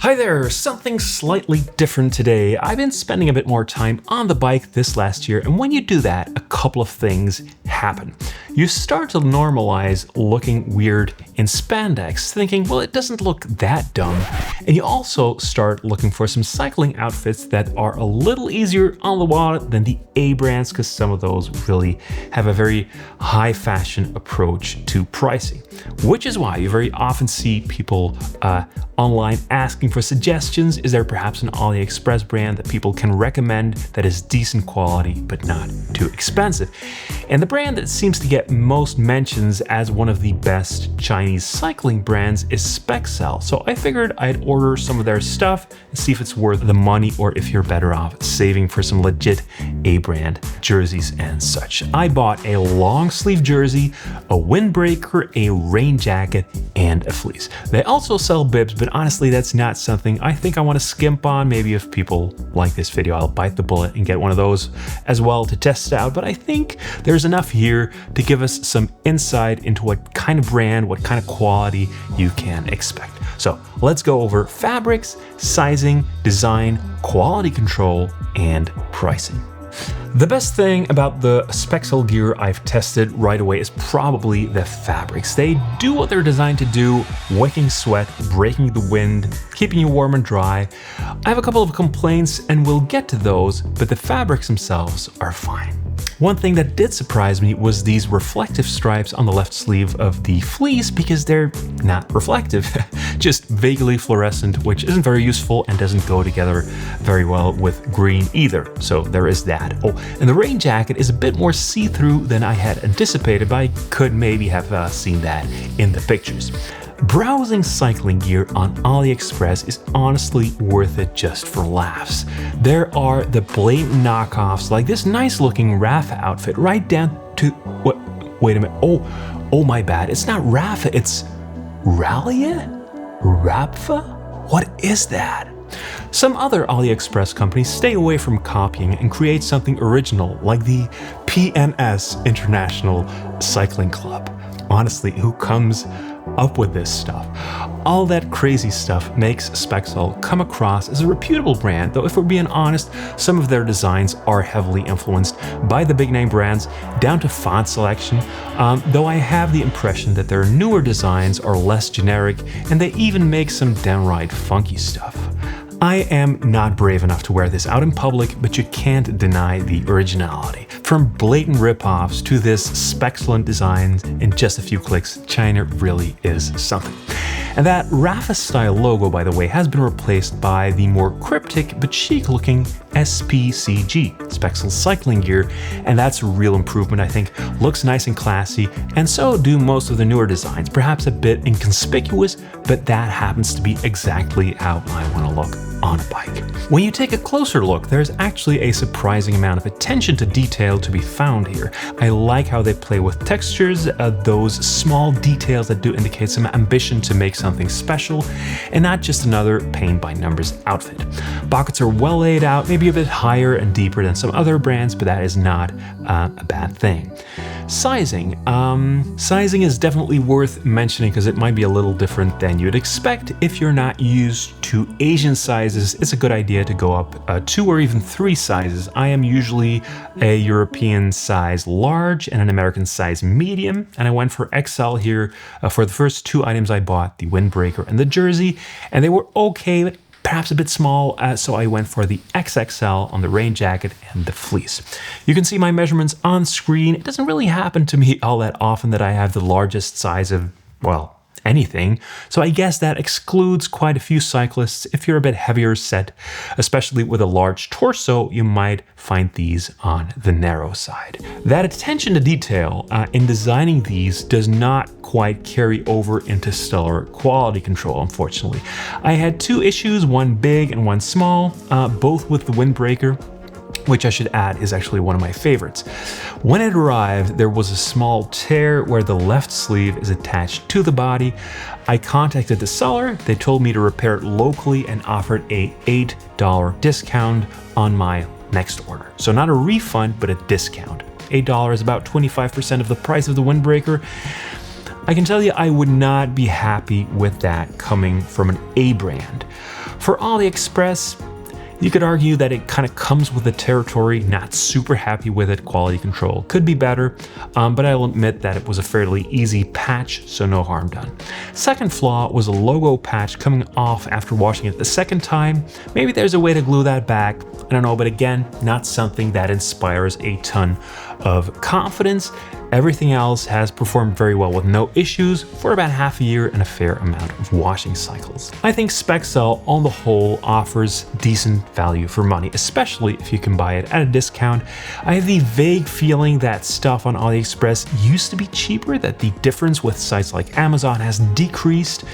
Hi there, something slightly different today. I've been spending a bit more time on the bike this last year, and when you do that, a couple of things happen. You start to normalize looking weird in spandex, thinking, well, it doesn't look that dumb. And you also start looking for some cycling outfits that are a little easier on the wallet than the A brands, because some of those really have a very high fashion approach to pricing. Which is why you very often see people online asking for suggestions. Is there perhaps an AliExpress brand that people can recommend that is decent quality but not too expensive? And the brand that seems to get most mentions as one of the best Chinese cycling brands is Spexcel. So I figured I'd order some of their stuff and see if it's worth the money or if you're better off saving for some legit A-brand jerseys and such. I bought a long sleeve jersey, a windbreaker, a rain jacket, and a fleece. They also sell bibs, but honestly, that's not something I think I want to skimp on. Maybe if people like this video, I'll bite the bullet and get one of those as well to test it out. But I think there's enough here to give us some insight into what kind of brand, what kind of quality you can expect. So let's go over fabrics, sizing, design, quality control, and pricing. The best thing about the Spexcel gear I've tested right away is probably the fabrics. They do what they're designed to do, wicking sweat, breaking the wind, keeping you warm and dry. I have a couple of complaints and we'll get to those, but the fabrics themselves are fine. One thing that did surprise me was these reflective stripes on the left sleeve of the fleece, because they're not reflective, just vaguely fluorescent, which isn't very useful and doesn't go together very well with green either. So there is that. Oh, and the rain jacket is a bit more see-through than I had anticipated, but I could maybe have seen that in the pictures. Browsing cycling gear on AliExpress is honestly worth it just for laughs. There are the blatant knockoffs like this nice looking Rafa outfit right down to, wait a minute, oh my bad, it's not Rafa, it's Rallia? Rapfa? What is that? Some other AliExpress companies stay away from copying and create something original like the PNS International Cycling Club. Honestly, who comes up with this stuff? All that crazy stuff makes Spexcel come across as a reputable brand, though if we're being honest, some of their designs are heavily influenced by the big name brands down to font selection, though I have the impression that their newer designs are less generic and they even make some downright funky stuff. I am not brave enough to wear this out in public, but you can't deny the originality. From blatant rip-offs to this Spexcel design in just a few clicks, China really is something. And that Rafa-style logo, by the way, has been replaced by the more cryptic but chic-looking SPCG, Spexcel Cycling Gear, and that's a real improvement, I think. Looks nice and classy, and so do most of the newer designs, perhaps a bit inconspicuous, but that happens to be exactly how I want to look on a bike. When you take a closer look, there's actually a surprising amount of attention to detail to be found here. I like how they play with textures, those small details that do indicate some ambition to make something special, and not just another paint by numbers outfit. Pockets are well laid out, maybe a bit higher and deeper than some other brands, but that is not a bad thing. Sizing. Sizing is definitely worth mentioning because it might be a little different than you'd expect. If you're not used to Asian sizes, it's a good idea to go up 2 or even 3 sizes. I am usually a European size large and an American size medium, and I went for XL here for the first 2 items I bought, the windbreaker and the jersey, and they were okay, but perhaps a bit small, so I went for the XXL on the rain jacket and the fleece. You can see my measurements on screen. It doesn't really happen to me all that often that I have the largest size of, well, anything, so I guess that excludes quite a few cyclists. If you're a bit heavier set, especially with a large torso, you might find these on the narrow side. That attention to detail in designing these does not quite carry over into stellar quality control, unfortunately. I had 2 issues, one big and one small, both with the windbreaker, which I should add is actually one of my favorites. When it arrived, there was a small tear where the left sleeve is attached to the body. I contacted the seller, they told me to repair it locally and offered a $8 discount on my next order. So not a refund, but a discount. $8 is about 25% of the price of the windbreaker. I can tell you I would not be happy with that coming from an A brand. For AliExpress, you could argue that it kind of comes with the territory, not super happy with it, quality control could be better, but I'll admit that it was a fairly easy patch, so no harm done. Second flaw was a logo patch coming off after washing it the second time. Maybe there's a way to glue that back, I don't know, but again, not something that inspires a ton of confidence. Everything else has performed very well with no issues for about half a year and a fair amount of washing cycles. I think Spexcel on the whole offers decent value for money, especially if you can buy it at a discount. I have the vague feeling that stuff on AliExpress used to be cheaper, that the difference with sites like Amazon has decreased,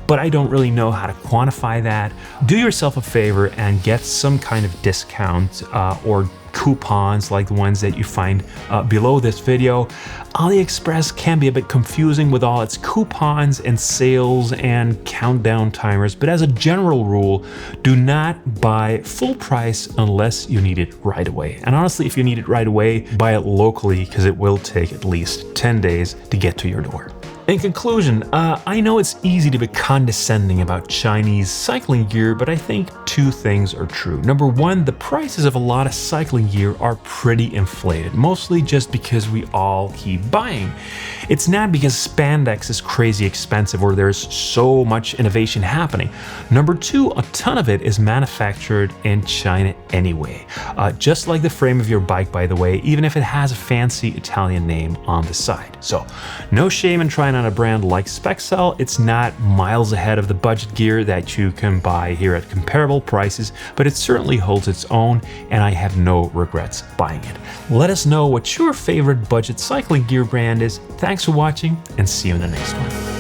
but I don't really know how to quantify that. Do yourself a favor and get some kind of discount or coupons like the ones that you find below this video. AliExpress can be a bit confusing with all its coupons and sales and countdown timers, but as a general rule, do not buy full price unless you need it right away. And honestly, if you need it right away, buy it locally because it will take at least 10 days to get to your door. In conclusion, I know it's easy to be condescending about Chinese cycling gear, but I think two things are true. Number one, the prices of a lot of cycling gear are pretty inflated, mostly just because we all keep buying. It's not because spandex is crazy expensive or there's so much innovation happening. Number two, a ton of it is manufactured in China anyway. Just like the frame of your bike, by the way, even if it has a fancy Italian name on the side. So no shame in trying on a brand like Spexcel. It's not miles ahead of the budget gear that you can buy here at comparable prices, but it certainly holds its own, and I have no regrets buying it. Let us know what your favorite budget cycling gear brand is. Thanks for watching, and see you in the next one.